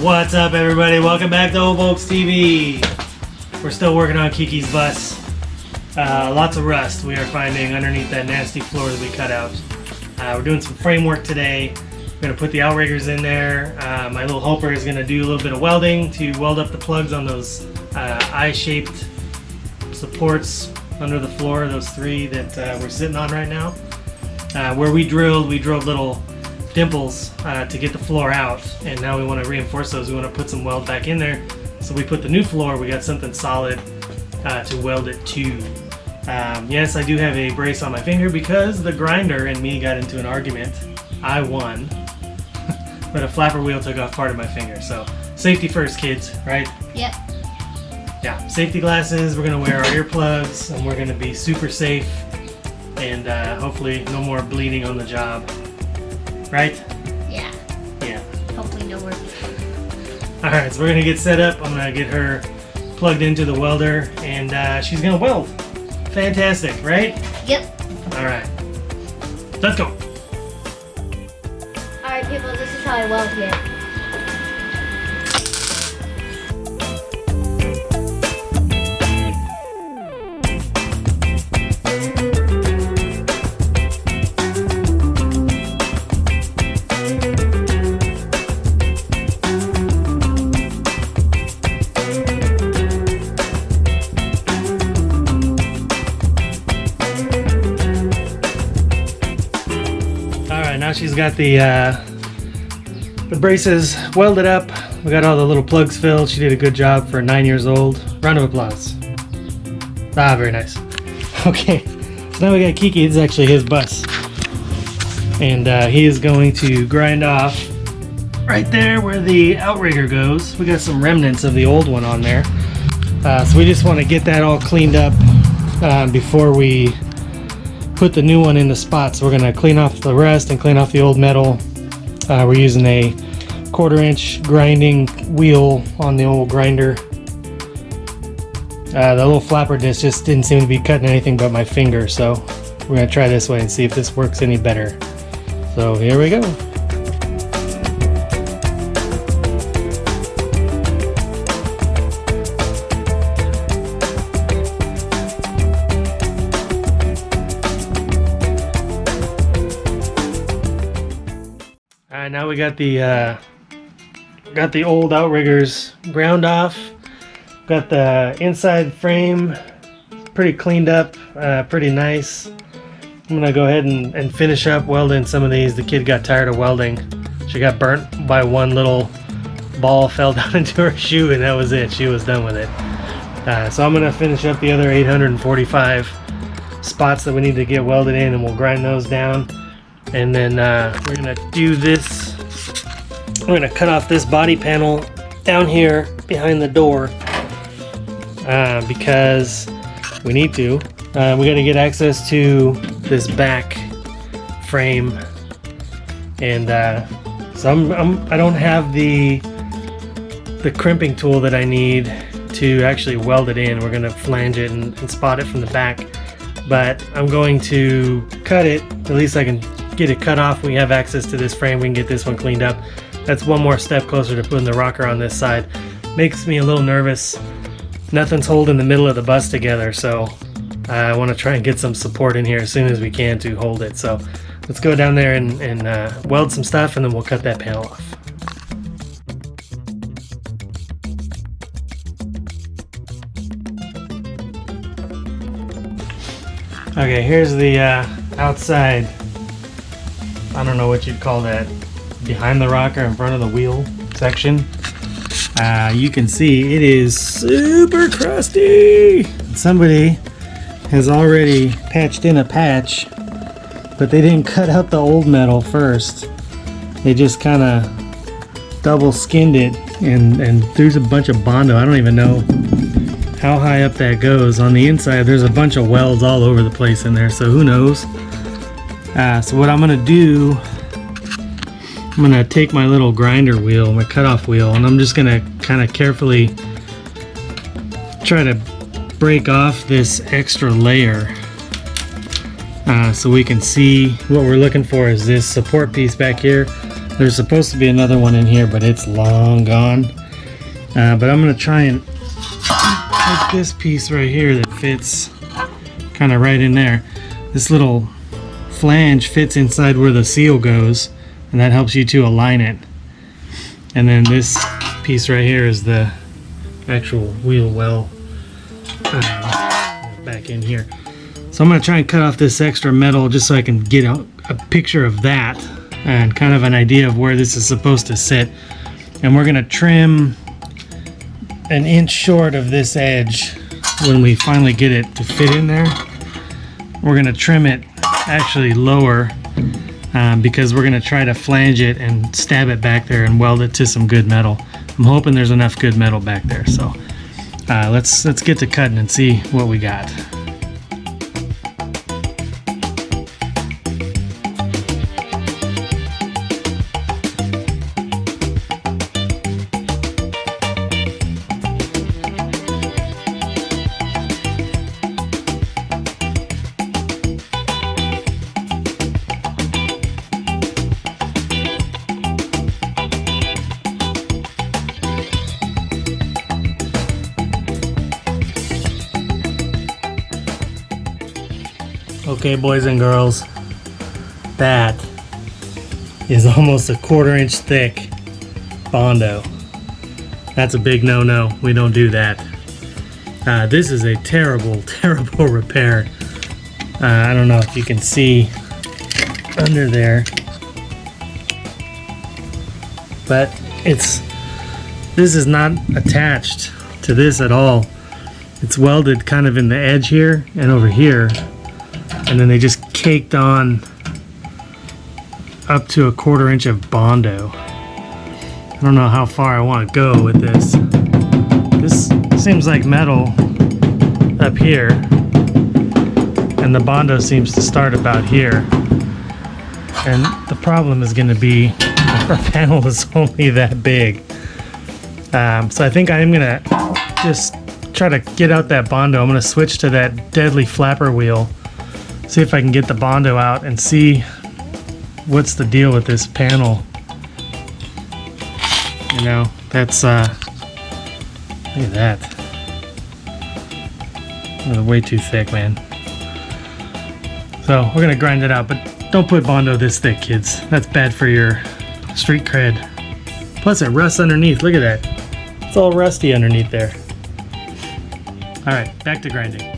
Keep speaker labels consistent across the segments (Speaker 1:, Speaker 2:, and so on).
Speaker 1: What's up, everybody? Welcome back to Volks TV. We're still working on Kiki's bus. Lots of rust we are finding underneath that nasty floor that we cut out. We're doing some framework today. We're going to put the outriggers in there. My little helper is going to do a little bit of welding to weld up the plugs on those eye-shaped supports under the floor, those three that we're sitting on right now. Where we drilled little dimples to get the floor out, and now we want to reinforce those. We want to put some weld back in there, so we put the new floor, we got something solid to weld it to. Yes, I do have a brace on my finger because the grinder and me got into an argument. I won, but a flapper wheel took off part of my finger. So safety first, kids, right?
Speaker 2: Yep.
Speaker 1: Yeah, safety glasses, we're going to wear our earplugs, and we're going to be super safe, and hopefully no more bleeding on the job. Right?
Speaker 2: Yeah.
Speaker 1: Yeah.
Speaker 2: Hopefully no work.
Speaker 1: Alright, so we're going to get set up. I'm going to get her plugged into the welder, and she's going to weld. Fantastic, right?
Speaker 2: Yep.
Speaker 1: Alright. Let's go.
Speaker 2: Alright, people, this is how I weld here.
Speaker 1: Now she's got the braces welded up. We got all the little plugs filled. She did a good job for 9 years old. Round of applause. Ah, very nice. Okay, so now we got Kiki. This is actually his bus, and he is going to grind off right there where the outrigger goes. We got some remnants of the old one on there, so we just want to get that all cleaned up before we put the new one in the spot. So we're going to clean off the rust and clean off the old metal. We're using a 1/4 inch grinding wheel on the old grinder. The little flapper disc just didn't seem to be cutting anything but my finger, so we're going to try this way and see if this works any better. So here we go. Now we got the old outriggers ground off. Got the inside frame pretty cleaned up, pretty nice. I'm gonna go ahead and finish up welding some of these. The kid got tired of welding. She got burnt by one little ball, fell down into her shoe, and that was it. She was done with it. So I'm gonna finish up the other 845 spots that we need to get welded in, and we'll grind those down. And then we're gonna do this. We're gonna cut off this body panel down here behind the door because we need to. We gotta get access to this back frame, and so I don't have the crimping tool that I need to actually weld it in. We're gonna flange it and spot it from the back, but I'm going to cut it. At least I can get it cut off. We have access to this frame. We can get this one cleaned up. That's one more step closer to putting the rocker on this side. Makes me a little nervous. Nothing's holding the middle of the bus together, so I want to try and get some support in here as soon as we can to hold it. So let's go down there and weld some stuff, and then we'll cut that panel off. Okay, here's the outside, I don't know what you'd call that, behind the rocker in front of the wheel section. You can see it is super crusty. Somebody has already patched in a patch, but they didn't cut out the old metal first. They just kind of double skinned it, and there's a bunch of Bondo. I don't even know how high up that goes. On the inside there's a bunch of welds all over the place in there, so who knows. So what I'm gonna do, I'm gonna take my little grinder wheel, my cutoff wheel, and I'm just gonna kind of carefully try to break off this extra layer so we can see what we're looking for is this support piece back here. There's supposed to be another one in here, but it's long gone. But I'm going to try and take this piece right here that fits kind of right in there. This little flange fits inside where the seal goes, and that helps you to align it. And then this piece right here is the actual wheel well back in here. So I'm going to try and cut off this extra metal just so I can get a picture of that and kind of an idea of where this is supposed to sit. And we're going to trim an inch short of this edge when we finally get it to fit in there. We're going to trim it actually lower because we're going to try to flange it and stab it back there and weld it to some good metal. I'm hoping there's enough good metal back there. So let's get to cutting and see what we got. Okay, boys and girls, that is almost a 1/4 inch thick Bondo. That's a big no-no. We don't do that. This is a terrible, terrible repair. I don't know if you can see under there, but this is not attached to this at all. It's welded kind of in the edge here and over here. And then they just caked on up to a 1/4 inch of Bondo. I don't know how far I want to go with this. This seems like metal up here, and the Bondo seems to start about here. And the problem is going to be our panel is only that big. So I think I'm going to just try to get out that Bondo. I'm going to switch to that deadly flapper wheel. See if I can get the Bondo out and see what's the deal with this panel. You know, that's look at that. It's way too thick, man. So we're gonna grind it out, but don't put Bondo this thick, kids. That's bad for your street cred. Plus it rusts underneath. Look at that. It's all rusty underneath there. All right, back to grinding.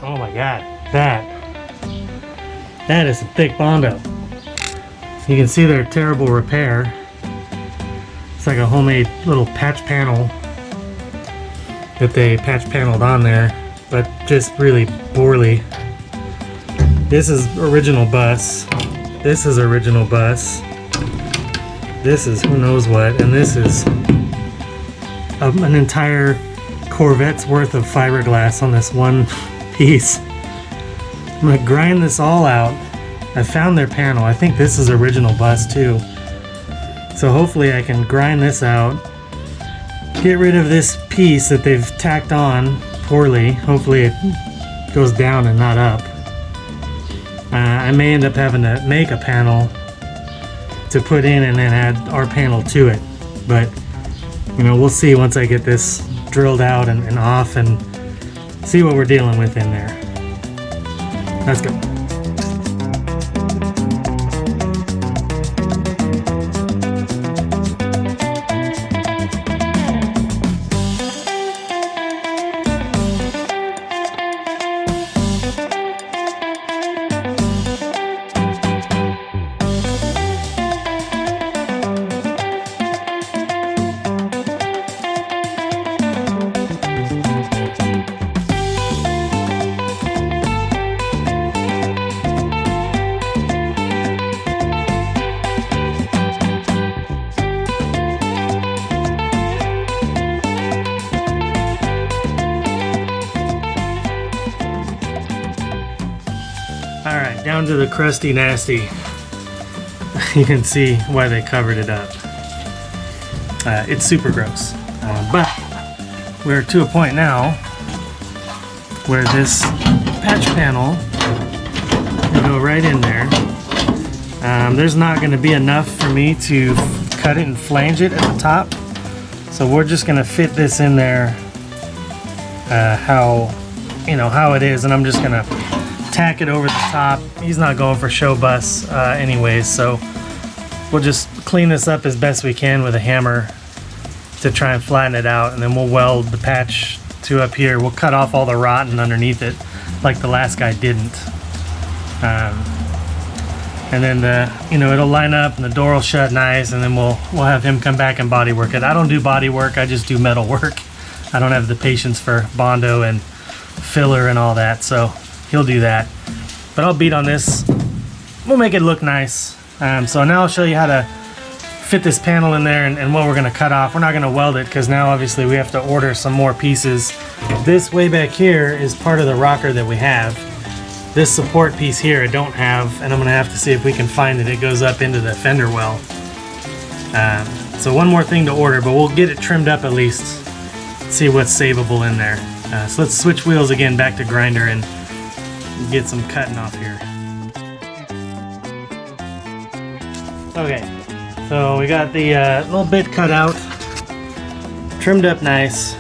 Speaker 1: Oh my God, that is a thick Bondo. You can see their terrible repair. It's like a homemade little patch panel that they patch paneled on there, but just really poorly. This is original bus. This is original bus. This is who knows what, and this is an entire Corvette's worth of fiberglass on this one piece. I'm gonna grind this all out. I found their panel. I think this is original bus too. So hopefully I can grind this out, get rid of this piece that they've tacked on poorly. Hopefully it goes down and not up. I may end up having to make a panel to put in and then add our panel to it. But you know, we'll see once I get this drilled out and off and see what we're dealing with in there. Let's go. down to the crusty nasty. You can see why they covered it up. It's super gross. But we're to a point now where this patch panel will go right in there. There's not going to be enough for me to cut it and flange it at the top. So we're just going to fit this in there how it is, and I'm just going to tack it over the top. He's not going for show bus anyways, so we'll just clean this up as best we can with a hammer to try and flatten it out, and then we'll weld the patch to up here. We'll cut off all the rotten underneath it like the last guy didn't. And then it'll line up and the door will shut nice, and then we'll have him come back and body work it. I don't do body work, I just do metal work. I don't have the patience for Bondo and filler and all that, so he'll do that. But I'll beat on this. We'll make it look nice. So now I'll show you how to fit this panel in there and what we're going to cut off. We're not going to weld it because now obviously we have to order some more pieces. This way back here is part of the rocker that we have. This support piece here I don't have, and I'm going to have to see if we can find it. It goes up into the fender well. So one more thing to order, but we'll get it trimmed up at least. See what's savable in there. So let's switch wheels again back to grinder and get some cutting off here. Okay, so we got the little bit cut out, trimmed up nice.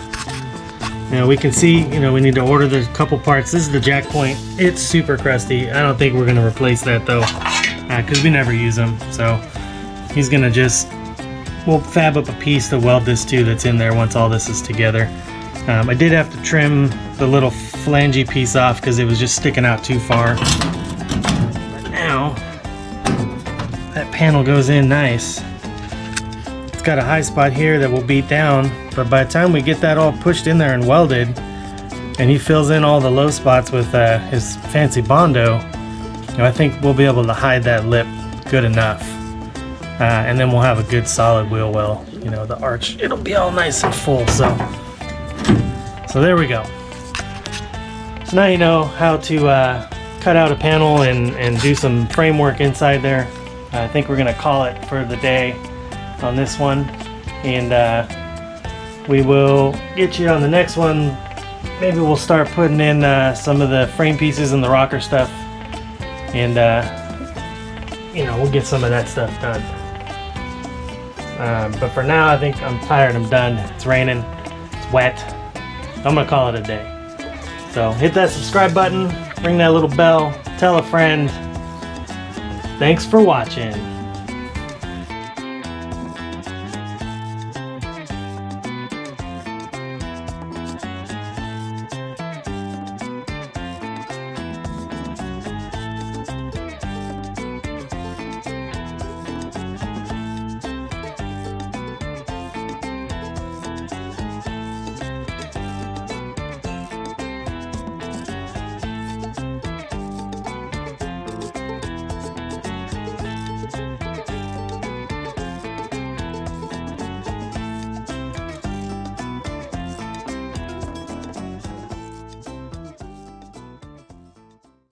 Speaker 1: We can see, we need to order the couple parts. This is the jack point. It's super crusty. I don't think we're going to replace that though, because we never use them. So he's going to we'll fab up a piece to weld this to that's in there once all this is together. I did have to trim the little flangey piece off because it was just sticking out too far. But now, that panel goes in nice. It's got a high spot here that will beat down, but by the time we get that all pushed in there and welded, and he fills in all the low spots with his fancy Bondo, I think we'll be able to hide that lip good enough. And then we'll have a good solid wheel well. The arch, it'll be all nice and full. So there we go. So now you know how to cut out a panel and do some framework inside there. I think we're gonna call it for the day on this one, and we will get you on the next one. Maybe we'll start putting in some of the frame pieces and the rocker stuff, and we'll get some of that stuff done. But for now, I think I'm tired. I'm done. It's raining. It's wet. I'm gonna call it a day. So hit that subscribe button, ring that little bell, tell a friend. Thanks for watching.